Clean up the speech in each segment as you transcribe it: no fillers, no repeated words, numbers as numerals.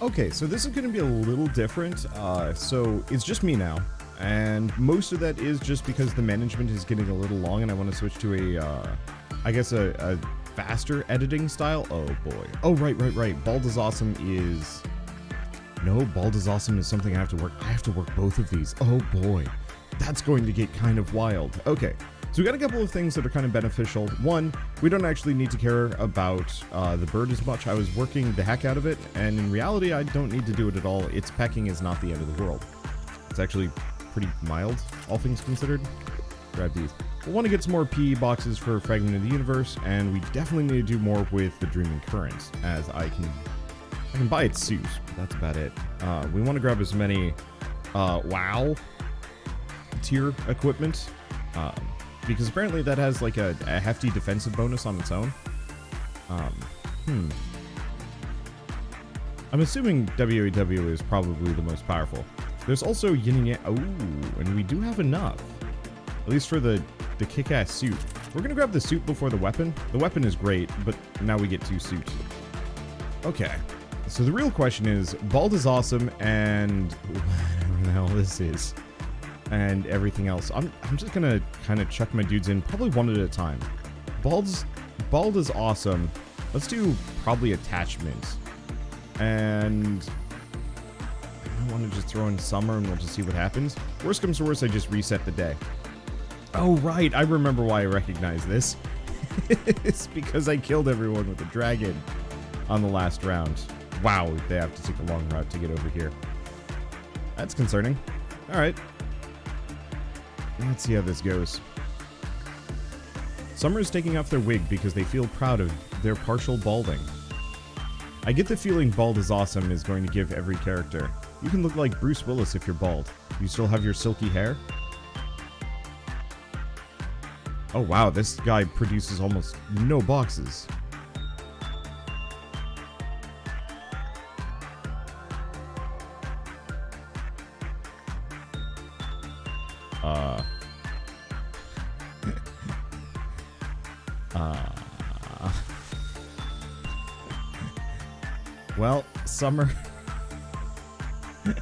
Okay, so this is going to be a little different. So it's just me now, and most of that is just because the management is getting a little long, and I want to switch to I guess a faster editing style. Oh boy. Oh right. Bald is Awesome is... No, Bald is Awesome is something I have to work. I have to work both of these. Oh boy. That's going to get kind of wild. Okay. So we got a couple of things that are kind of beneficial. One, we don't actually need to care about the bird as much. I was working the heck out of it, and in reality, I don't need to do it at all. Its pecking is not the end of the world. It's actually pretty mild, all things considered. Grab these. We'll want to get some more PE boxes for Fragment of the Universe, and we definitely need to do more with the Dreaming Currents, as I can buy its suit, but that's about it. We want to grab as many WoW tier equipment, because apparently that has like a hefty defensive bonus on its own. I'm assuming WAW is probably the most powerful. There's also Yin and Yang. Oh, and we do have enough. At least for the kick-ass suit. We're gonna grab the suit before the weapon. The weapon is great, but now we get 2 suits. Okay. So the real question is, Bald is Awesome and whatever the hell this is. And everything else. I'm just gonna kind of chuck my dudes in, probably one at a time. Bald is Awesome. Let's do probably attachment. And I want to just throw in Summer and we'll just see what happens. Worst comes to worst, I just reset the day. Oh right, I remember why I recognize this. It's because I killed everyone with a dragon on the last round. Wow, they have to take a long route to get over here. That's concerning. Alright. Let's see how this goes. Summer is taking off their wig because they feel proud of their partial balding. I get the feeling Bald is Awesome is going to give every character. You can look like Bruce Willis if you're bald. You still have your silky hair? Oh wow, this guy produces almost no boxes. Well, Summer, I'm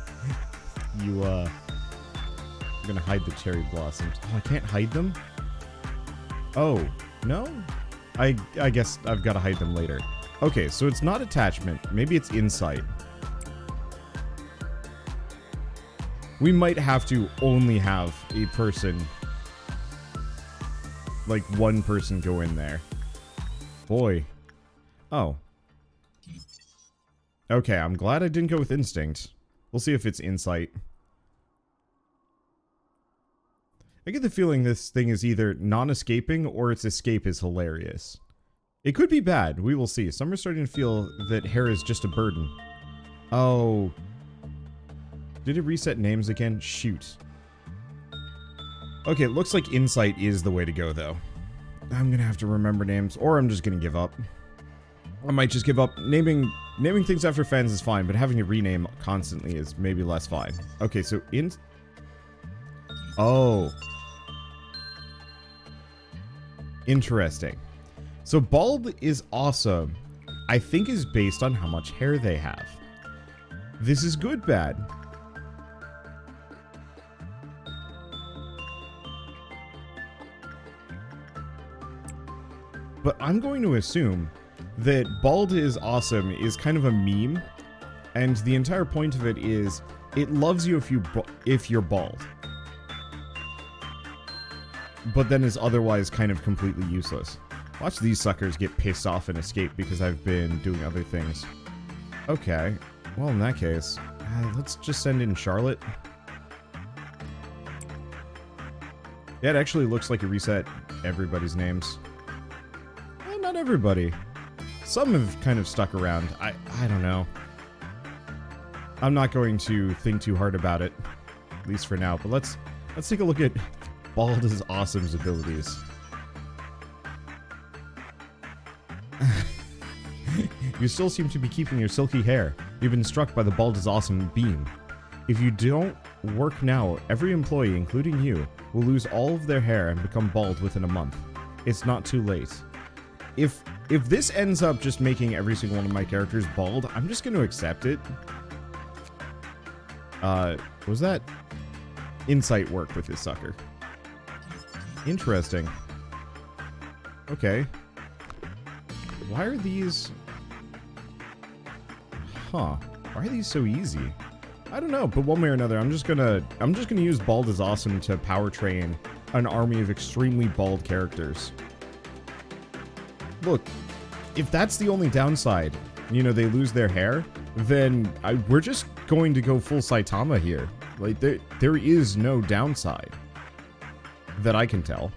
gonna hide the cherry blossoms. Oh, I can't hide them? Oh, no? I guess I've got to hide them later. Okay, so it's not attachment. Maybe it's insight. We might have to only have a person, like one person go in there. Boy. Oh. Okay, I'm glad I didn't go with instinct. We'll see if it's insight. I get the feeling this thing is either non-escaping or its escape is hilarious. It could be bad, we will see. Summer's starting to feel that hair is just a burden. Oh. Did it reset names again? Shoot. Okay, it looks like insight is the way to go, though. I'm gonna have to remember names, or I'm just gonna give up. I might just give up. Naming things after fans is fine, but having to rename constantly is maybe less fine. Okay, so Oh. Interesting. So Bald is Awesome, I think, is based on how much hair they have. This is good, bad. But I'm going to assume that Bald is Awesome is kind of a meme, and the entire point of it is it loves you if you're bald, but then is otherwise kind of completely useless. Watch these suckers get pissed off and escape because I've been doing other things. Okay, well in that case, let's just send in Charlotte. Yeah, it actually looks like it reset everybody's names. Well, not everybody. Some have kind of stuck around. I don't know. I'm not going to think too hard about it, at least for now. But let's take a look at Bald is Awesome's abilities. You still seem to be keeping your silky hair. You've been struck by the Bald is Awesome beam. If you don't work now, every employee, including you, will lose all of their hair and become bald within a month. It's not too late. if this ends up just making every single one of my characters bald, I'm just going to accept it. Was that insight work with this sucker? Interesting. Okay. Why are these... Huh. Why are these so easy? I don't know, but one way or another, I'm just gonna use Bald is Awesome to power train an army of extremely bald characters. Look, if that's the only downside, you know, they lose their hair, then we're just going to go full Saitama here. Like, there is no downside that I can tell.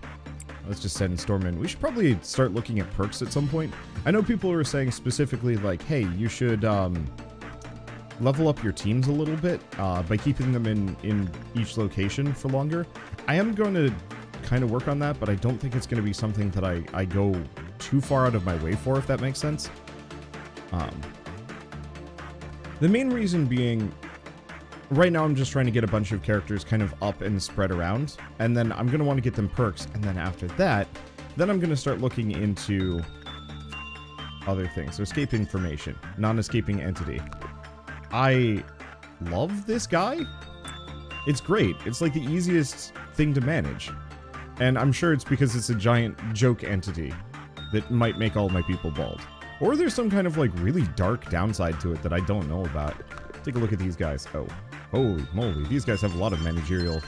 Let's just send Storm in. We should probably start looking at perks at some point. I know people were saying specifically, like, hey, you should, level up your teams a little bit by keeping them in each location for longer. I am going to kind of work on that, but I don't think it's going to be something that I go too far out of my way for, if that makes sense. The main reason being, right now I'm just trying to get a bunch of characters kind of up and spread around, and then I'm going to want to get them perks, and then after that, then I'm going to start looking into other things. So escape information, non-escaping entity. I love this guy. It's great. It's like the easiest thing to manage. And I'm sure it's because it's a giant joke entity that might make all my people bald. Or there's some kind of like really dark downside to it that I don't know about. Take a look at these guys. Oh, holy moly. These guys have a lot of managerial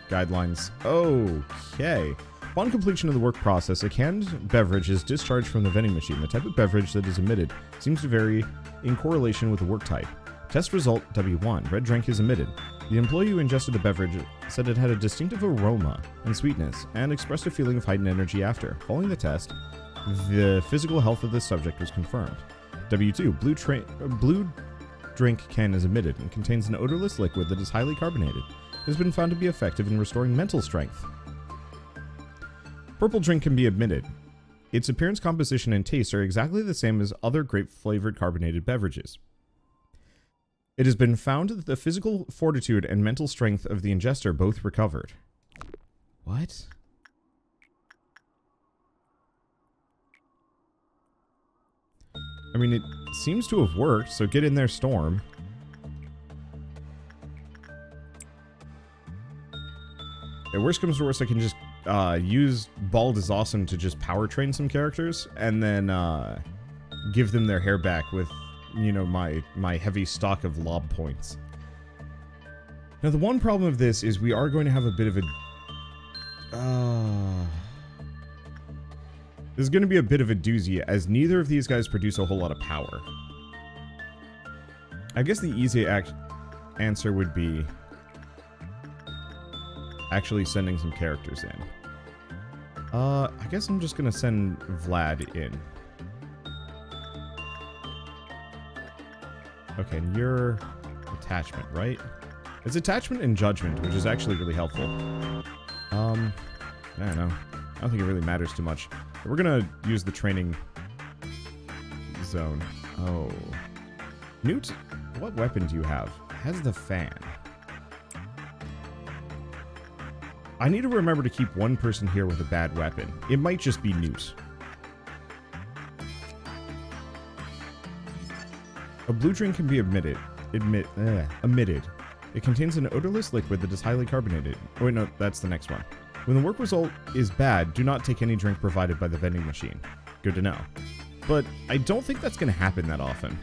guidelines. Okay. Upon completion of the work process, a canned beverage is discharged from the vending machine. The type of beverage that is emitted seems to vary in correlation with the work type. Test result W1. Red drink is emitted. The employee who ingested the beverage said it had a distinctive aroma and sweetness and expressed a feeling of heightened energy after. Following the test, the physical health of the subject was confirmed. W2. Blue drink can is emitted and contains an odorless liquid that is highly carbonated. It has been found to be effective in restoring mental strength. Purple drink can be emitted. Its appearance, composition, and taste are exactly the same as other grape-flavored carbonated beverages. It has been found that the physical fortitude and mental strength of the ingester both recovered. What? I mean, it seems to have worked, so get in there, Storm. At worst comes to worst, I can just use Bald is Awesome to just power train some characters, and then give them their hair back with, you know, my heavy stock of lob points. Now, the one problem of this is we are going to have a bit of a... This is going to be a bit of a doozy, as neither of these guys produce a whole lot of power. I guess the easy answer would be actually sending some characters in. I guess I'm just going to send Vlad in. Okay, and you're attachment, right? It's attachment and judgment, which is actually really helpful. I don't know. I don't think it really matters too much. We're gonna use the training zone. Oh. Newt, what weapon do you have? It has the fan. I need to remember to keep one person here with a bad weapon. It might just be Newt. A blue drink can be emitted. It contains an odorless liquid that is highly carbonated. Oh wait, no, that's the next one. When the work result is bad, do not take any drink provided by the vending machine. Good to know. But I don't think that's going to happen that often.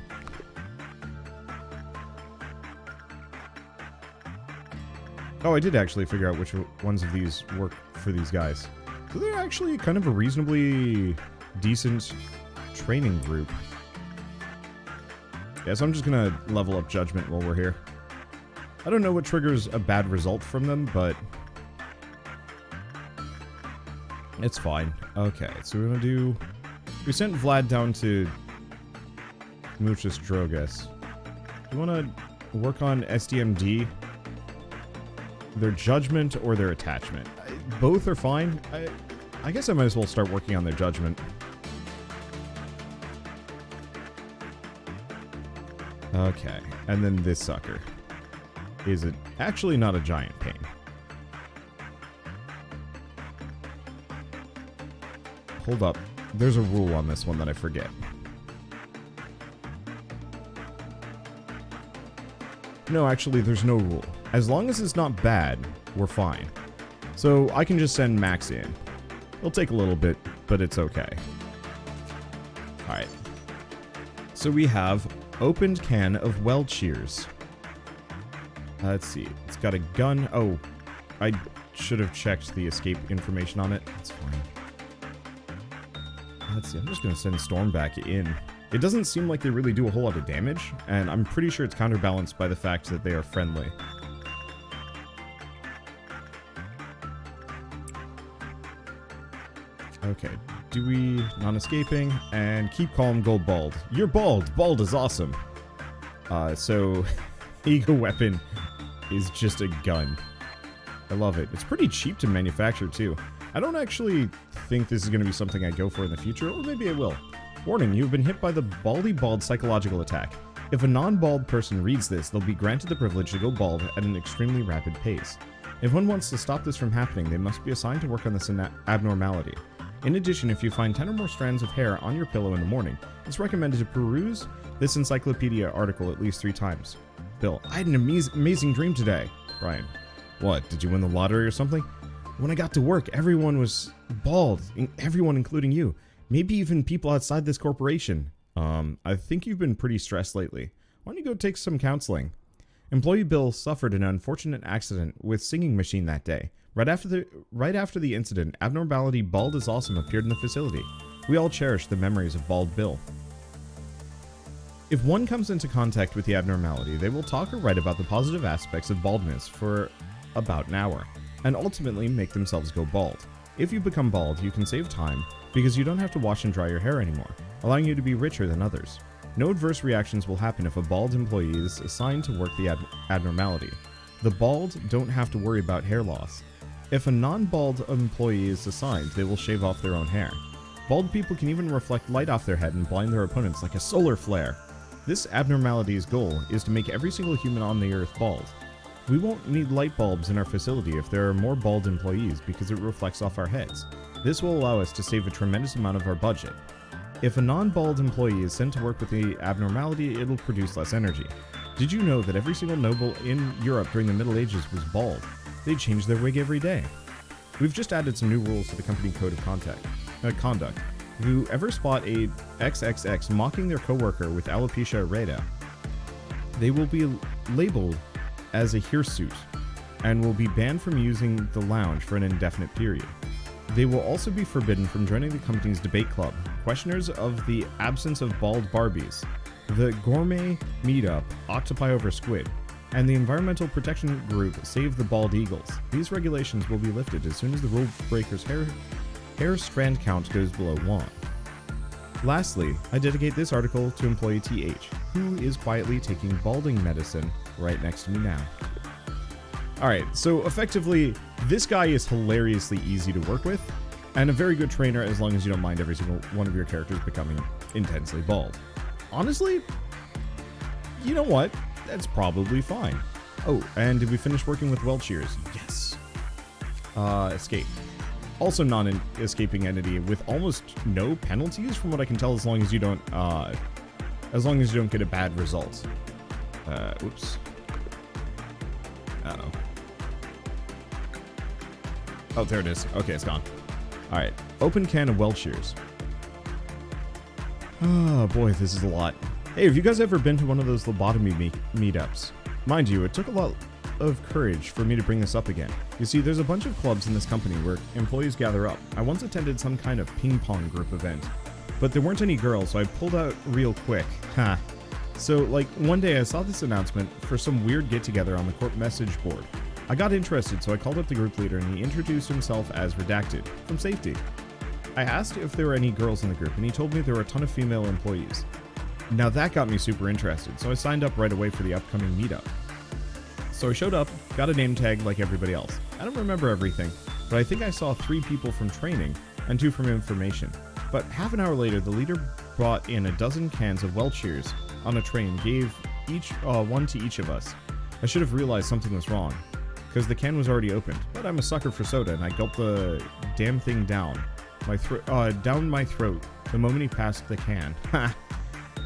Oh, I did actually figure out which ones of these work for these guys. So they're actually kind of a reasonably decent training group. Yeah, so I'm just going to level up judgment while we're here. I don't know what triggers a bad result from them, but it's fine. Okay, so we're gonna do... We sent Vlad down to Muchas Drogas. Do you want to work on SDMD? Their judgment or their attachment? Both are fine. I guess I might as well start working on their judgment. Okay, and then this sucker. Is it actually not a giant pain? Hold up. there's a rule on this one that I forget. No, actually, there's no rule. As long as it's not bad, we're fine. So I can just send Max in. It'll take a little bit, but it's okay. Alright. So we have opened can of well cheers. Let's see. It's got a gun. Oh, I should have checked the escape information on it. That's fine. Let's see. I'm just going to send Storm back in. It doesn't seem like they really do a whole lot of damage, and I'm pretty sure it's counterbalanced by the fact that they are friendly. Okay, Dewey, non-escaping, and keep calm, gold bald. You're bald! Bald is awesome! So, Ego weapon is just a gun. I love it. It's pretty cheap to manufacture, too. I don't actually think this is going to be something I go for in the future, or maybe I will. Warning, you've been hit by the baldy bald psychological attack. If a non-bald person reads this, they'll be granted the privilege to go bald at an extremely rapid pace. If one wants to stop this from happening, they must be assigned to work on this abnormality. In addition, if you find 10 or more strands of hair on your pillow in the morning, it's recommended to peruse this encyclopedia article at least 3 times. Bill, I had an amazing dream today. Brian, what, did you win the lottery or something? When I got to work, everyone was bald, everyone including you. Maybe even people outside this corporation. I think you've been pretty stressed lately. Why don't you go take some counseling? Employee Bill suffered an unfortunate accident with Singing Machine that day. Right after the incident, abnormality Bald is Awesome appeared in the facility. We all cherish the memories of Bald Bill. If one comes into contact with the abnormality, they will talk or write about the positive aspects of baldness for about an hour, and ultimately make themselves go bald. If you become bald, you can save time, because you don't have to wash and dry your hair anymore, allowing you to be richer than others. No adverse reactions will happen if a bald employee is assigned to work the abnormality. The bald don't have to worry about hair loss. If a non-bald employee is assigned, they will shave off their own hair. Bald people can even reflect light off their head and blind their opponents like a solar flare. This abnormality's goal is to make every single human on the earth bald. We won't need light bulbs in our facility if there are more bald employees because it reflects off our heads. This will allow us to save a tremendous amount of our budget. If a non-bald employee is sent to work with the abnormality, it'll produce less energy. Did you know that every single noble in Europe during the Middle Ages was bald? They changed their wig every day. We've just added some new rules to the company code of conduct. If you ever spot a XXX mocking their coworker with alopecia areata, they will be labeled as a hirsute and will be banned from using the lounge for an indefinite period. They will also be forbidden from joining the company's debate club, questioners of the absence of bald Barbies, the gourmet meetup Octopi over Squid, and the environmental protection group Save the Bald Eagles. These regulations will be lifted as soon as the rule breaker's hair strand count goes below 1. Lastly, I dedicate this article to employee TH, who is quietly taking balding medicine right next to me now. Alright, so effectively, this guy is hilariously easy to work with, and a very good trainer as long as you don't mind every single one of your characters becoming intensely bald. Honestly, you know what? That's probably fine. Oh, and did we finish working with well cheers? Yes. Escape. Also non-escaping entity with almost no penalties from what I can tell as long as you don't get a bad result. Oops. Uh-oh. Oh, there it is. Okay, it's gone. Alright. Open can of well cheers. Oh boy, this is a lot. Hey, have you guys ever been to one of those lobotomy meetups? Mind you, it took a lot of courage for me to bring this up again. You see, there's a bunch of clubs in this company where employees gather up. I once attended some kind of ping pong group event, but there weren't any girls, so I pulled out real quick. Ha. So, like, one day I saw this announcement for some weird get-together on the corp message board. I got interested, so I called up the group leader and he introduced himself as Redacted, from safety. I asked if there were any girls in the group and he told me there were a ton of female employees. Now that got me super interested, so I signed up right away for the upcoming meetup. So I showed up, got a name tag like everybody else. I don't remember everything, but I think I saw 3 people from training and 2 from information. But half an hour later, the leader brought in a dozen cans of well cheers on a tray and gave one to each of us. I should have realized something was wrong, because the can was already opened, but I'm a sucker for soda and I gulped the damn thing down. down my throat the moment he passed the can. Ha!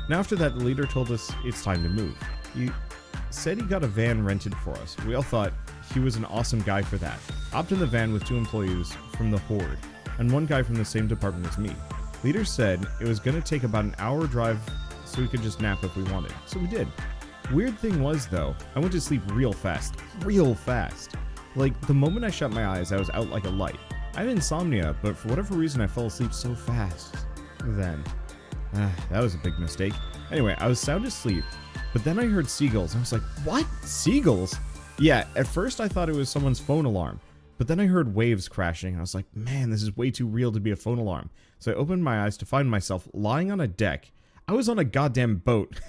Now after that, the leader told us it's time to move. He said he got a van rented for us. We all thought he was an awesome guy for that. Hopped in the van with 2 employees from the Horde, and 1 guy from the same department as me. Leader said it was going to take about an hour drive so we could just nap if we wanted. So we did. Weird thing was though, I went to sleep real fast. Real fast. Like, the moment I shut my eyes, I was out like a light. I had insomnia, but for whatever reason I fell asleep so fast. Then. That was a big mistake. Anyway, I was sound asleep, but then I heard seagulls. I was like, what? Seagulls? Yeah, at first I thought it was someone's phone alarm, but then I heard waves crashing. I was like, man, this is way too real to be a phone alarm. So I opened my eyes to find myself lying on a deck. I was on a goddamn boat.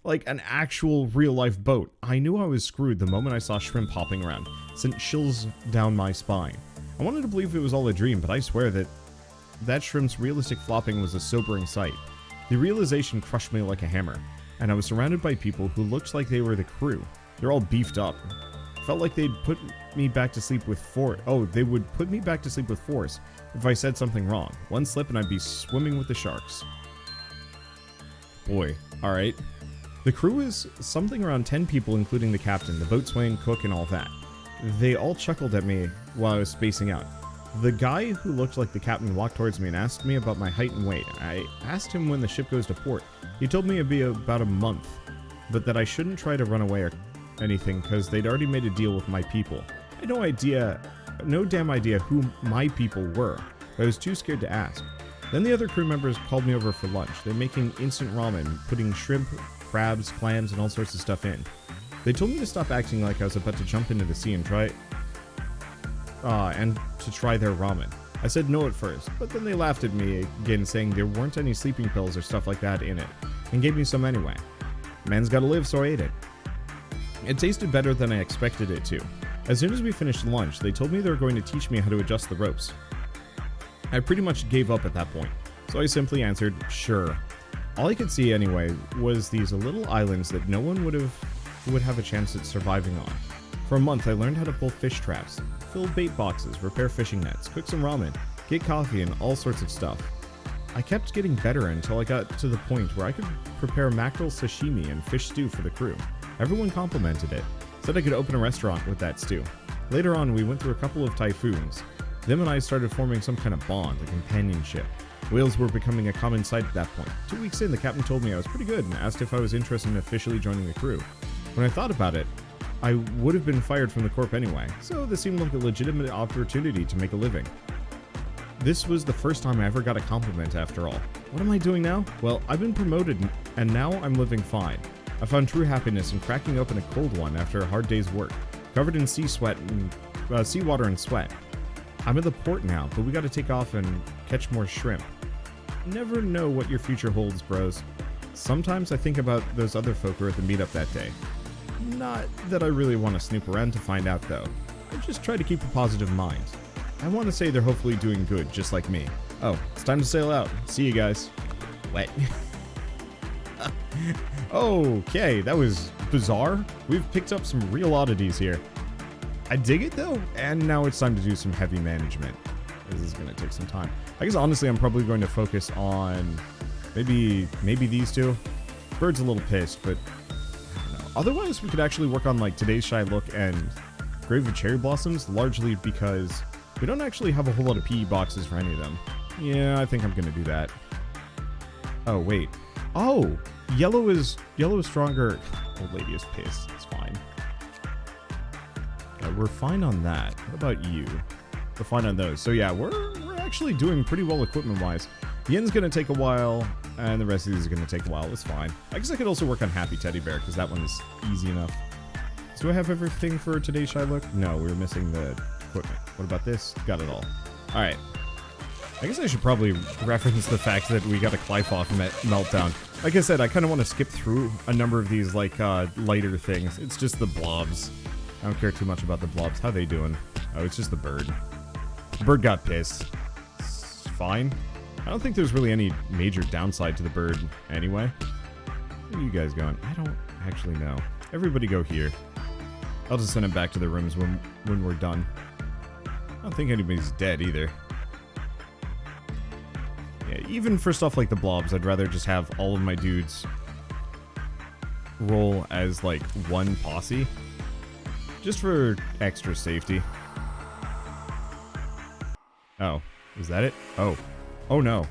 Like an actual real-life boat. I knew I was screwed the moment I saw shrimp hopping around. Sent chills down my spine. I wanted to believe it was all a dream, but I swear that shrimp's realistic flopping was a sobering sight. The realization crushed me like a hammer, and I was surrounded by people who looked like they were the crew. They're all beefed up. Felt like they'd put me back to sleep with force. Oh, they would put me back to sleep with force if I said something wrong. One slip and I'd be swimming with the sharks. Boy, alright. The crew is something around 10 people, including the captain, the boatswain, cook, and all that. They all chuckled at me while I was spacing out. The guy who looked like the captain walked towards me and asked me about my height and weight. I asked him when the ship goes to port. He told me it'd be about a month, but that I shouldn't try to run away or anything because they'd already made a deal with my people. I had no damn idea who my people were, but I was too scared to ask. Then the other crew members called me over for lunch. They're making instant ramen, putting shrimp, crabs, clams, and all sorts of stuff in. They told me to stop acting like I was about to jump into the sea and try their ramen. I said no at first, but then they laughed at me again, saying there weren't any sleeping pills or stuff like that in it, and gave me some anyway. Man's gotta live, so I ate it. It tasted better than I expected it to. As soon as we finished lunch, they told me they were going to teach me how to adjust the ropes. I pretty much gave up at that point, so I simply answered, sure. All I could see anyway was these little islands that no one would have a chance at surviving on. For a month I learned how to pull fish traps, fill bait boxes, repair fishing nets, cook some ramen, get coffee, and all sorts of stuff. I kept getting better until I got to the point where I could prepare mackerel sashimi and fish stew for the crew. Everyone complimented it, said I could open a restaurant with that stew. Later on we went through a couple of typhoons. Them and I started forming some kind of bond, a companionship. Whales were becoming a common sight at that point. 2 weeks in, the captain told me I was pretty good and asked if I was interested in officially joining the crew. When I thought about it, I would have been fired from the corp anyway, so this seemed like a legitimate opportunity to make a living. This was the first time I ever got a compliment after all. What am I doing now? Well, I've been promoted and now I'm living fine. I found true happiness in cracking open a cold one after a hard day's work, covered in seawater and sweat. I'm at the port now, but we gotta take off and catch more shrimp. Never know what your future holds, bros. Sometimes I think about those other folk who were at the meetup that day. Not that I really want to snoop around to find out though. I just try to keep a positive mind. I want to say they're hopefully doing good, just like me. Oh, it's time to sail out. See you guys. Wait. Okay, that was bizarre. We've picked up some real oddities here. I dig it though, and now it's time to do some heavy management. This is going to take some time. I guess honestly I'm probably going to focus on maybe these two. Bird's a little pissed, but I don't know. Otherwise we could actually work on like Today's Shy Look and Grave of Cherry Blossoms, largely because we don't actually have a whole lot of PE boxes for any of them. Yeah, I think I'm going to do that. Oh, wait. Oh, yellow is stronger. Old lady is pissed. It's fine. We're fine on that. What about you? We're fine on those. So yeah, we're actually doing pretty well equipment-wise. The end's gonna take a while, and the rest of these are gonna take a while. It's fine. I guess I could also work on Happy Teddy Bear, because that one's easy enough. So do I have everything for Today's Shy Look? No, we were missing the equipment. What about this? Got it all. Alright. I guess I should probably reference the fact that we got a Clyfoth Meltdown. Like I said, I kind of want to skip through a number of these, like, lighter things. It's just the blobs. I don't care too much about the blobs. How they doing? Oh, it's just the bird. The bird got pissed. It's fine. I don't think there's really any major downside to the bird anyway. Where are you guys going? I don't actually know. Everybody go here. I'll just send them back to their rooms when we're done. I don't think anybody's dead either. even for stuff like the blobs, I'd rather just have all of my dudes roll as, like, one posse. Just for extra safety. Oh, is that it? Oh. Oh no.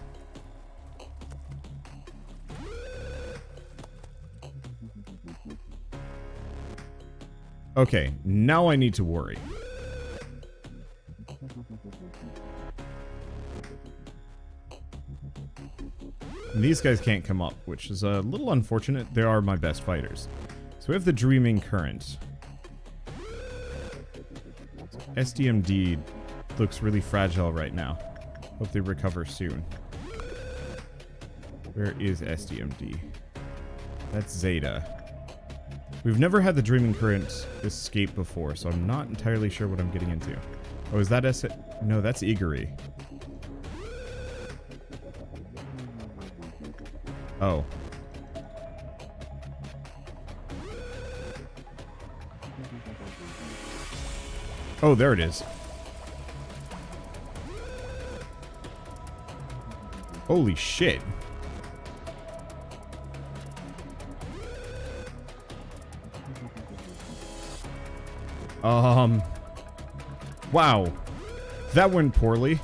Okay, now I need to worry. And these guys can't come up, which is a little unfortunate. They are my best fighters. So we have the Dreaming Current. SDMD looks really fragile right now. Hope they recover soon. Where is SDMD? That's Zeta. We've never had the Dreaming Current escape before, so I'm not entirely sure what I'm getting into. Oh, is that No, that's Iguri. Oh. Oh, there it is. Holy shit. Wow. That went poorly.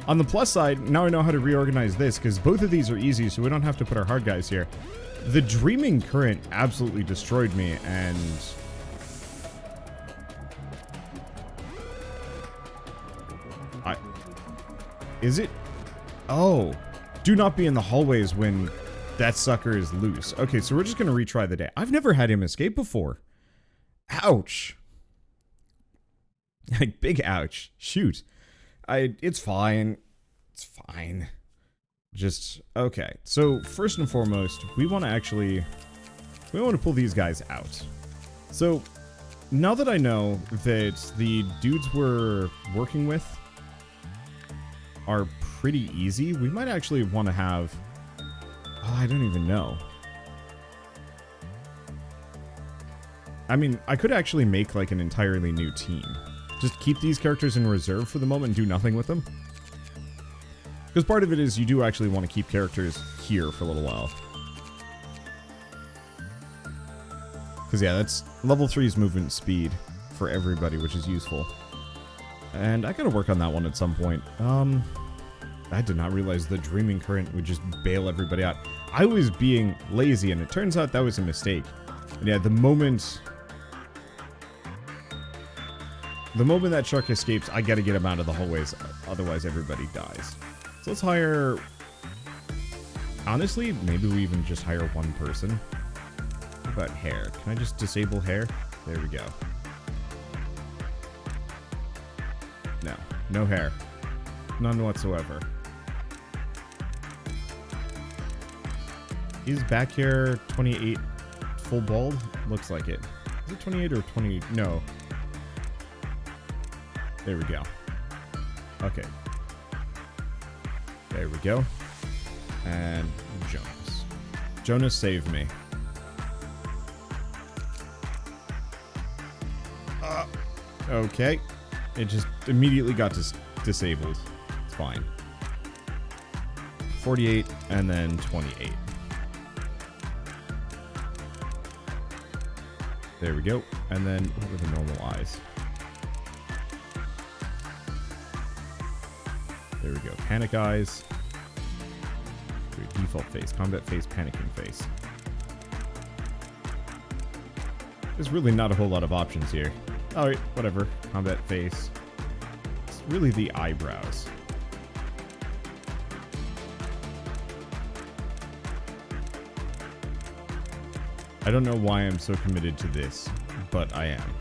On the plus side, now I know how to reorganize this, because both of these are easy, so we don't have to put our hard guys here. The Dreaming Current absolutely destroyed me, and... Is it? Oh. Do not be in the hallways when that sucker is loose. Okay, so we're just going to retry the day. I've never had him escape before. Ouch. Like, big ouch. Shoot. It's fine. It's fine. Just, okay. So, first and foremost, we want to pull these guys out. So, now that I know that the dudes we're working with are pretty easy, we might actually want to have... Oh, I don't even know. I mean, I could actually make, like, an entirely new team. Just keep these characters in reserve for the moment and do nothing with them. Because part of it is you do actually want to keep characters here for a little while. Because, yeah, that's level 3's movement speed for everybody, which is useful. And I gotta work on that one at some point. I did not realize the Dreaming Current would just bail everybody out. I was being lazy, and it turns out that was a mistake. And yeah, the moment that shark escapes, I gotta get him out of the hallways, otherwise everybody dies. So let's hire... Honestly, maybe we even just hire one person. What about hair? Can I just disable hair? There we go. No. No hair. None whatsoever. Is back hair 28 full bald? Looks like it. Is it 28 or 20? No. There we go. Okay. There we go. And Jonas. Jonas saved me. Okay. It just immediately got disabled. It's fine. 48 and then 28. There we go. And then what are the normal eyes? There we go. Panic eyes. Default face. Combat face. Panicking face. There's really not a whole lot of options here. Alright, whatever. Combat face. It's really the eyebrows. I don't know why I'm so committed to this, but I am.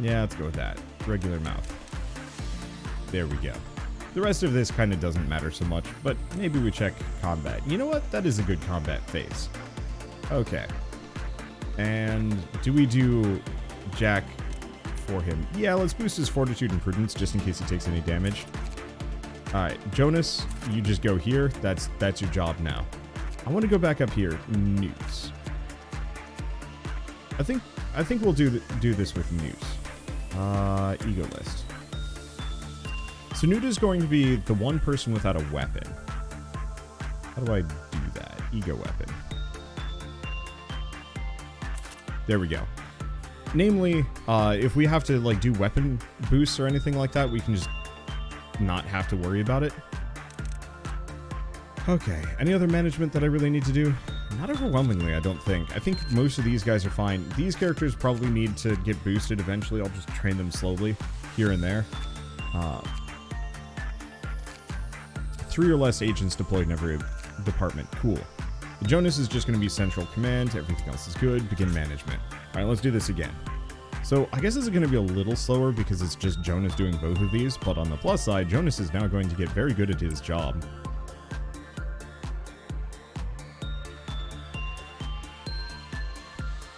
Yeah, let's go with that. Regular mouth. There we go. The rest of this kind of doesn't matter so much, but maybe we check combat. You know what? That is a good combat face. Okay. And do we do Jack for him? Yeah, let's boost his fortitude and prudence just in case he takes any damage. Alright, Jonas, you just go here. That's your job now. I want to go back up here. Newts. I think we'll do this with Newts. Ego list. So Newt is going to be the one person without a weapon. How do I do that? Ego weapon. There we go. Namely, if we have to like do weapon boosts or anything like that, we can just not have to worry about it. Okay, any other management that I really need to do? Not overwhelmingly, I don't think. I think most of these guys are fine. These characters probably need to get boosted eventually. I'll just train them slowly here and there. 3 or less agents deployed in every department. Cool. Jonas is just going to be central command. Everything else is good. Begin management. All right, let's do this again. So I guess this is going to be a little slower because it's just Jonas doing both of these. But on the plus side, Jonas is now going to get very good at his job.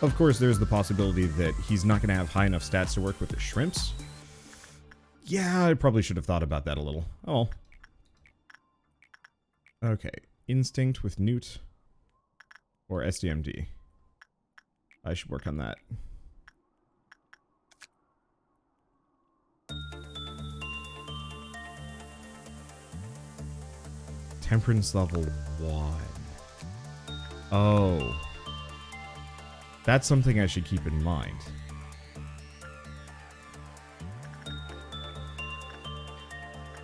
Of course, there's the possibility that he's not going to have high enough stats to work with the shrimps. Yeah, I probably should have thought about that a little. Oh. Okay. Instinct with Newt. Or SDMD. I should work on that. Temperance level 1. Oh. That's something I should keep in mind.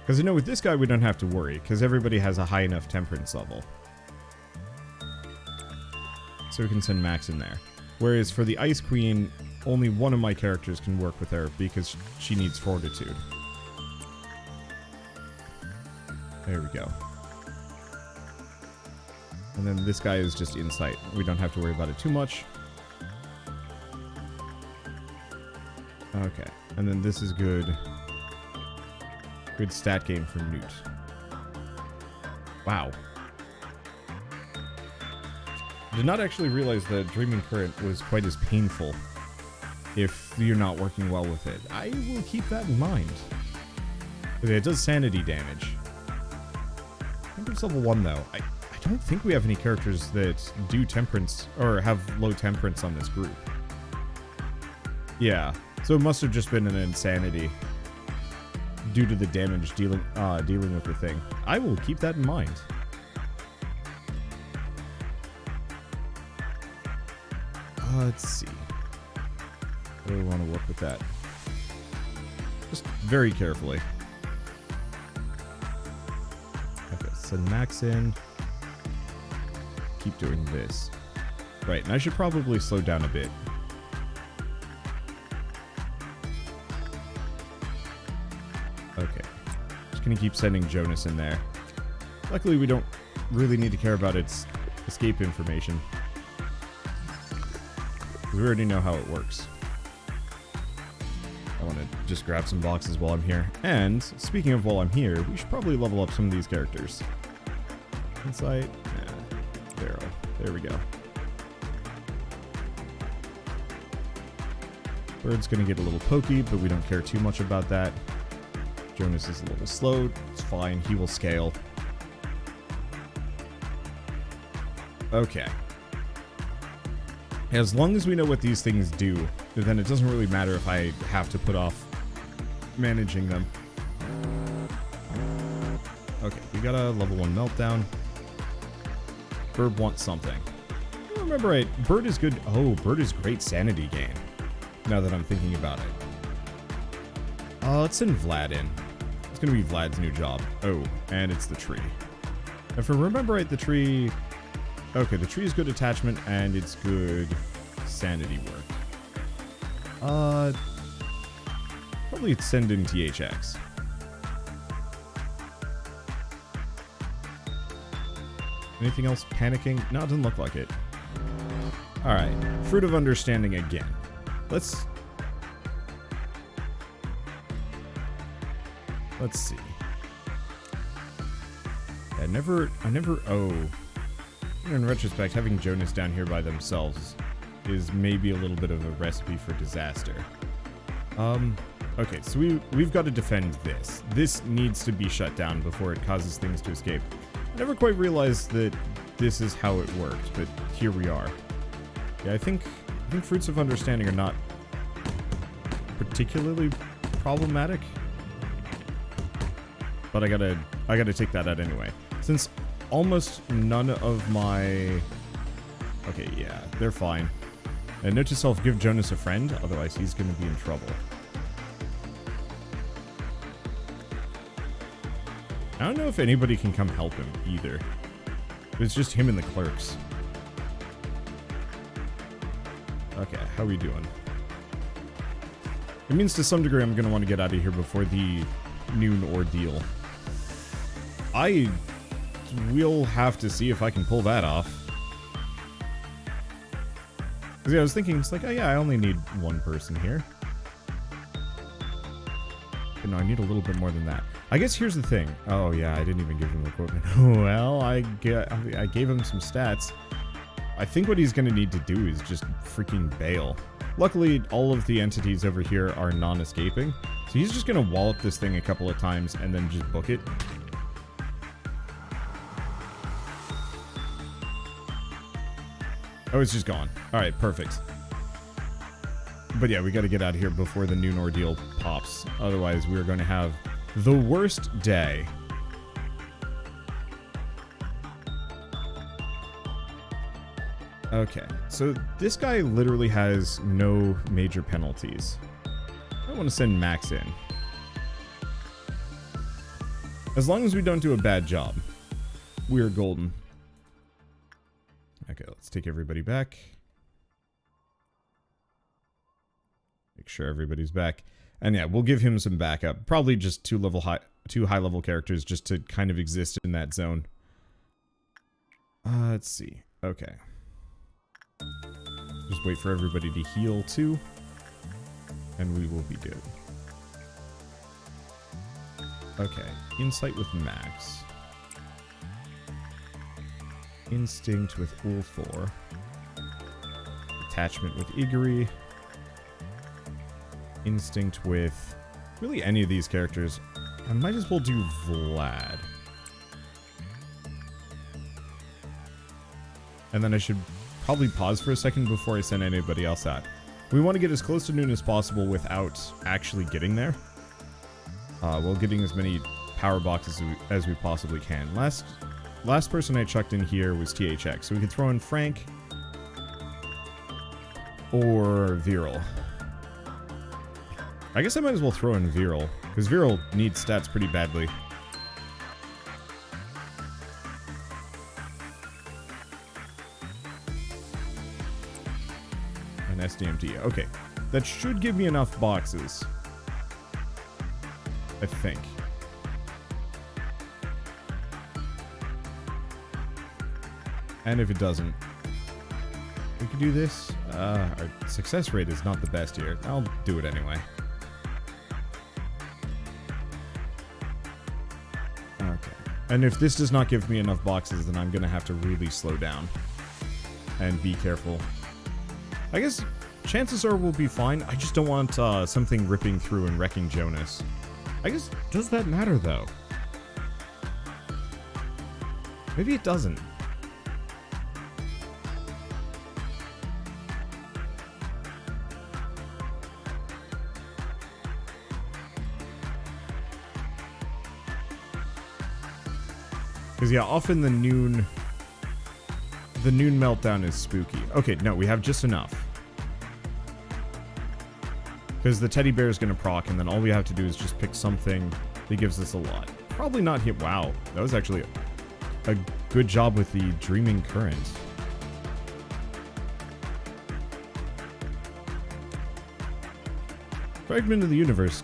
Because I know with this guy we don't have to worry, because everybody has a high enough temperance level. So we can send Max in there. Whereas for the Ice Queen, only one of my characters can work with her because she needs fortitude. There we go. And then this guy is just insight. We don't have to worry about it too much. Okay. And then this is good. Good stat gain for Newt. Wow. Did not actually realize that Dreaming Current was quite as painful if you're not working well with it. I will keep that in mind. Okay, it does sanity damage. I think it's level 1 though. I don't think we have any characters that do temperance or have low temperance on this group. Yeah, so it must have just been an insanity due to the damage dealing with the thing. I will keep that in mind. Let's see. How do we want to work with that? Just very carefully. Okay, send Max in. Keep doing this. Right, and I should probably slow down a bit. Okay. Just gonna keep sending Jonas in there. Luckily, we don't really need to care about its escape information. We already know how it works. I want to just grab some boxes while I'm here. And, speaking of while I'm here, we should probably level up some of these characters. Insight. Barrel. There we go. Bird's going to get a little pokey, but we don't care too much about that. Jonas is a little slow. It's fine. He will scale. Okay. As long as we know what these things do, then it doesn't really matter if I have to put off managing them. Okay, we got a level 1 Meltdown. Bird wants something. If I remember right, Bird is good. Oh, Bird is great sanity gain. Now that I'm thinking about it. Let's send Vlad in. It's going to be Vlad's new job. Oh, and it's the tree. If I remember right, the tree... Okay, the tree is good attachment, and it's good sanity work. Probably send in THX. Anything else panicking? No, it doesn't look like it. Alright, Fruit of Understanding again. Let's see. I never, in retrospect, having Jonas down here by themselves is maybe a little bit of a recipe for disaster. Okay, so we've got to defend this. This needs to be shut down before it causes things to escape. I never quite realized that this is how it worked, but here we are. Yeah, I think Fruits of Understanding are not particularly problematic. but I gotta take that out anyway. Since almost none of my... Okay, yeah, they're fine. And note to self, give Jonas a friend, otherwise he's gonna be in trouble. I don't know if anybody can come help him, either. It's just him and the clerks. Okay, how are we doing? It means to some degree I'm gonna want to get out of here before the noon ordeal. I will have to see if I can pull that off. Because yeah, I was thinking, it's like, oh yeah, I only need one person here. But no, I need a little bit more than that. I guess here's the thing. Oh yeah, I didn't even give him equipment. Well, I gave him some stats. I think what he's going to need to do is just freaking bail. Luckily, all of the entities over here are non-escaping. So he's just going to wallop this thing a couple of times and then just book it. Oh, it's just gone. Alright, perfect. But yeah, we got to get out of here before the noon ordeal pops. Otherwise, we're going to have the worst day. Okay, so this guy literally has no major penalties. I want to send Max in. As long as we don't do a bad job, we're golden. Okay, let's take everybody back. Make sure everybody's back. And yeah, we'll give him some backup. Probably just two high level characters just to kind of exist in that zone. Let's see. Okay. Just wait for everybody to heal too, and we will be good. Okay, insight with Max. Instinct with Ulthor. Attachment with Igor. Instinct with really any of these characters. I might as well do Vlad. And then I should probably pause for a second before I send anybody else out. We want to get as close to noon as possible without actually getting there. While getting as many power boxes as we possibly can. Last person I chucked in here was THX, so we could throw in Frank or Viral. I guess I might as well throw in Viral, because Viral needs stats pretty badly. An SDMT. Okay, that should give me enough boxes. I think. And if it doesn't, we can do this. Our success rate is not the best here. I'll do it anyway. Okay. And if this does not give me enough boxes, then I'm going to have to really slow down and be careful. I guess chances are we'll be fine. I just don't want something ripping through and wrecking Jonas. I guess, does that matter though? Maybe it doesn't. Because yeah, often the noon meltdown is spooky. Okay, no, we have just enough. Because the teddy bear is going to proc, and then all we have to do is just pick something that gives us a lot. Probably not hit. Wow, that was actually a good job with the Dreaming Current. Fragment of the Universe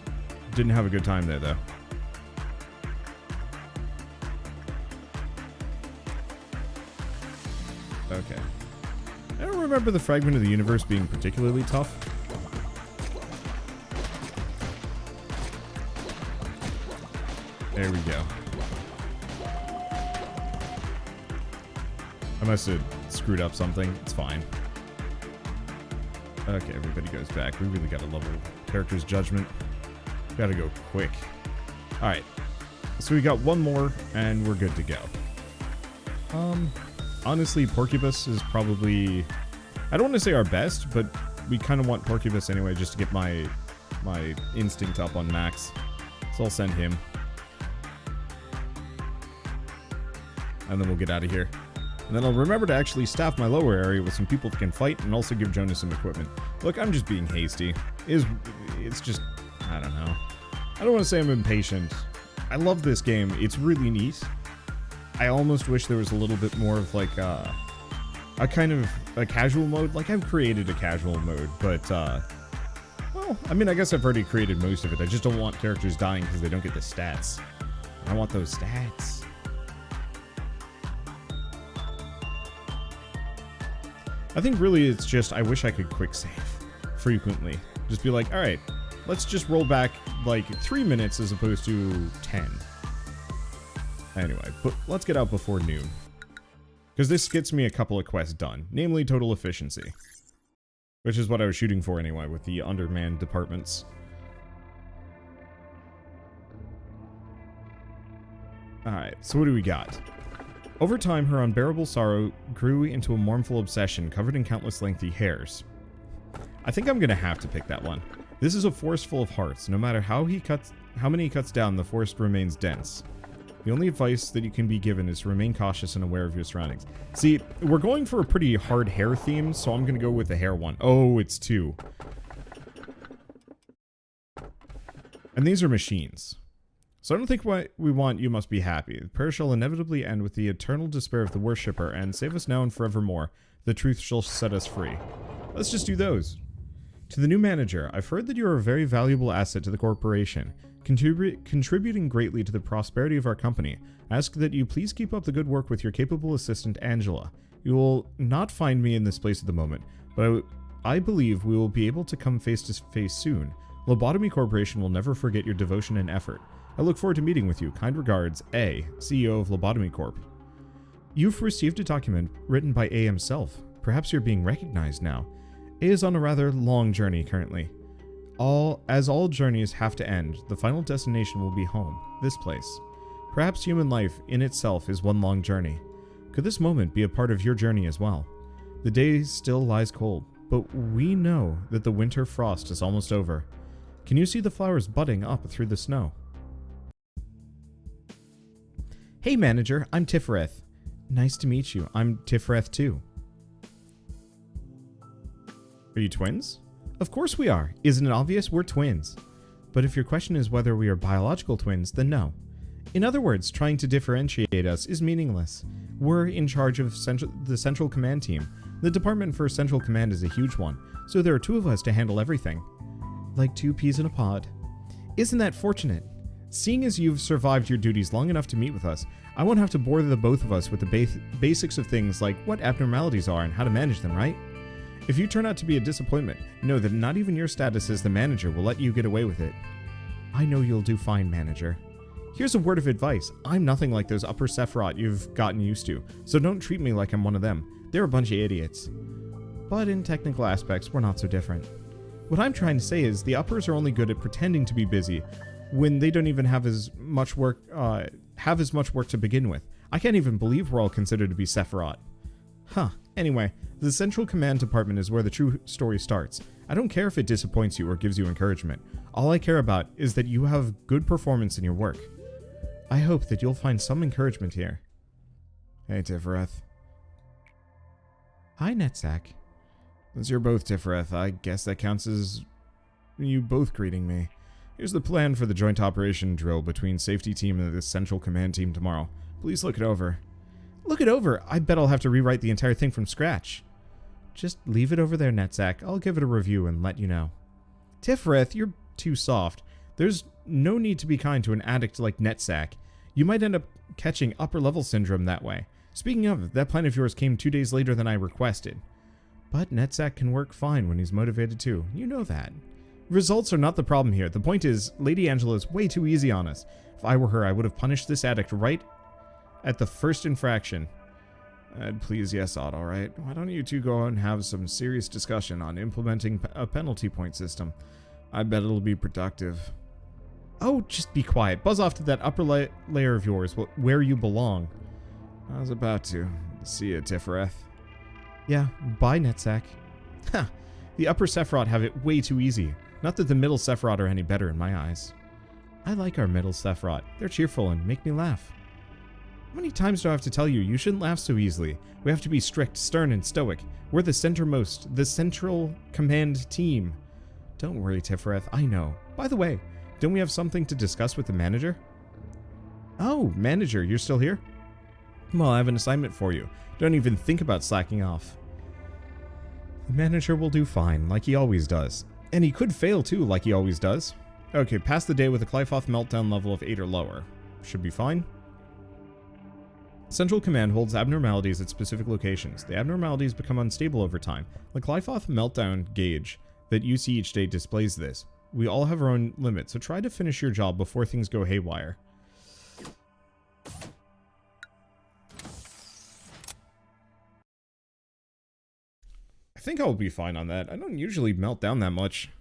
didn't have a good time there, though. Okay. I don't remember the Fragment of the Universe being particularly tough. There we go. I must have screwed up something. It's fine. Okay, everybody goes back. We really gotta level character's judgment. Gotta go quick. Alright. So we got one more, and we're good to go. Honestly, Porcupus is probably... I don't want to say our best, but we kind of want Porcupus anyway, just to get my instinct up on max. So I'll send him. and then we'll get out of here. And then I'll remember to actually staff my lower area with some people that can fight, and also give Jonas some equipment. Look, I'm just being hasty. It's just, I don't know. I don't want to say I'm impatient. I love this game. It's really neat. I almost wish there was a little bit more of like a kind of a casual mode. Like, I've created a casual mode, but well, I mean, I guess I've already created most of it. I just don't want characters dying because they don't get the stats. I want those stats. I think really it's just, I wish I could quick save frequently. Just be like, alright, let's just roll back like 3 minutes as opposed to 10. Anyway, but let's get out before noon. Because this gets me a couple of quests done, namely total efficiency. Which is what I was shooting for anyway with the undermanned departments. Alright, so what do we got? Over time, her unbearable sorrow grew into a mournful obsession covered in countless lengthy hairs. I think I'm gonna have to pick that one. This is a forest full of hearts. No matter how many he cuts down, the forest remains dense. The only advice that you can be given is to remain cautious and aware of your surroundings. See, we're going for a pretty hard hair theme, so I'm gonna go with the hair one. Oh, it's 2. And these are machines. So I don't think what we want you must be happy. The prayer shall inevitably end with the eternal despair of the worshipper, and save us now and forevermore. The truth shall set us free. Let's just do those. To the new manager, I've heard that you are a very valuable asset to the corporation, contributing greatly to the prosperity of our company. I ask that you please keep up the good work with your capable assistant, Angela. You will not find me in this place at the moment, but I believe we will be able to come face to face soon. Lobotomy Corporation will never forget your devotion and effort. I look forward to meeting with you. Kind regards, A, CEO of Lobotomy Corp. You've received a document written by A himself. Perhaps you're being recognized now. A is on a rather long journey currently. As all journeys have to end, the final destination will be home, this place. Perhaps human life in itself is one long journey. Could this moment be a part of your journey as well? The day still lies cold, but we know that the winter frost is almost over. Can you see the flowers budding up through the snow? Hey manager, I'm Sephirot. Nice to meet you. I'm Sephirot too. Are you twins? Of course we are. Isn't it obvious? We're twins. But if your question is whether we are biological twins, then no. In other words, trying to differentiate us is meaningless. We're in charge of the Central Command team. The department for Central Command is a huge one, so there are 2 of us to handle everything. Like 2 peas in a pod. Isn't that fortunate? Seeing as you've survived your duties long enough to meet with us, I won't have to bore the both of us with the basics of things like what abnormalities are and how to manage them, right? If you turn out to be a disappointment, know that not even your status as the manager will let you get away with it. I know you'll do fine, manager. Here's a word of advice. I'm nothing like those upper Sephirot you've gotten used to, so don't treat me like I'm one of them. They're a bunch of idiots. But in technical aspects, we're not so different. What I'm trying to say is the uppers are only good at pretending to be busy when they don't even have as much work to begin with. I can't even believe we're all considered to be Sephirot. Huh. Anyway, the Central Command Department is where the true story starts. I don't care if it disappoints you or gives you encouragement. All I care about is that you have good performance in your work. I hope that you'll find some encouragement here. Hey, Sephirot. Hi, Netsack. Since you're both Sephirot, I guess that counts as you both greeting me. Here's the plan for the joint operation drill between safety team and the Central Command team tomorrow. Please look it over. Look it over? I bet I'll have to rewrite the entire thing from scratch. Just leave it over there, Netsack. I'll give it a review and let you know. Sephirot, you're too soft. There's no need to be kind to an addict like Netsack. You might end up catching upper-level syndrome that way. Speaking of, that plan of yours came 2 days later than I requested. But Netsack can work fine when he's motivated too. You know that. Results are not the problem here. The point is, Lady Angela is way too easy on us. If I were her, I would have punished this addict right at the first infraction. Please, yes, Odd, alright. Why don't you two go and have some serious discussion on implementing a penalty point system? I bet it'll be productive. Oh, just be quiet. Buzz off to that upper layer of yours, where you belong. I was about to. See you, Sephirot. Yeah, bye, Netsack. Ha! The upper Sephirot have it way too easy. Not that the middle Sephirot are any better in my eyes. I like our middle Sephirot. They're cheerful and make me laugh. How many times do I have to tell you? You shouldn't laugh so easily. We have to be strict, stern, and stoic. We're the central command team. Don't worry, Sephirot, I know. By the way, don't we have something to discuss with the manager? Oh, manager, you're still here? Well, I have an assignment for you. Don't even think about slacking off. The manager will do fine, like he always does. And he could fail too, like he always does. Okay, pass the day with a Qliphotep Meltdown level of 8 or lower. Should be fine. Central Command holds abnormalities at specific locations. The abnormalities become unstable over time. The Qliphotep Meltdown gauge that you see each day displays this. We all have our own limits, so try to finish your job before things go haywire. I think I'll be fine on that. I don't usually melt down that much.